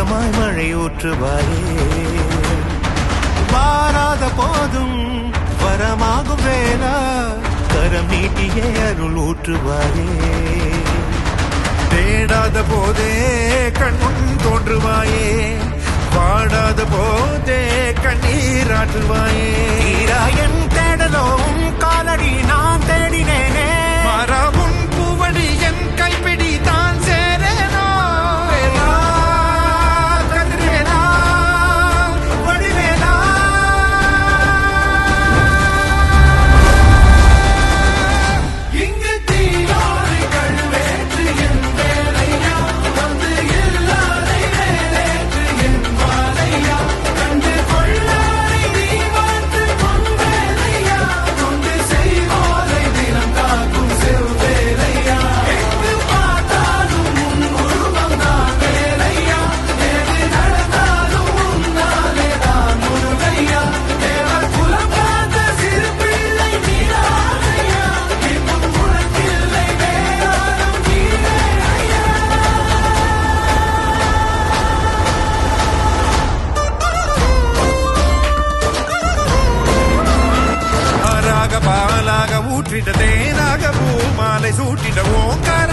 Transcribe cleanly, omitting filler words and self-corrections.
வரமாய் மழை ஊற்றுவாயே வாராத போதும் வரமாகும் வேளா கரம் நீட்டியே அருள் ஊற்றுவாயே தேடாத போதே கண்முன் தோன்றுவாயே பாடாத போதே கண்ணீராற்றுவாயே என் தேடலும் காலடி நான் தேடினேனே மாறாவும் பூவடி என் கைப்பிடி தான் சேரேனோ வேலா கதிரேலா வடிவேலா இங்கு தீயோரை கழுவேற்று என் வேலையா வந்து இல்லாதை வேலேற்று என் வாழையா கண்டு கொள்ளாரை நீ வாழ்த்து பொன்வேலையா கொண்டு செய்வோரை தினம் காக்கும் செவ்வேலையா எங்கு பார்த்தாலும் உன் உருவம் தான் வேலையா எது நடந்தாலும் உன்னாலே தான் முருகையா தேவர் குலம் காத்த சிறு பிள்ளை நீராதையா இன்னும் உனக்கில்லை வேறாரும் நீரே ஐயா ஆறாக பாலாக ஊற்றிட தேனாக பூ மாலை சூட்டிட ஓங்கார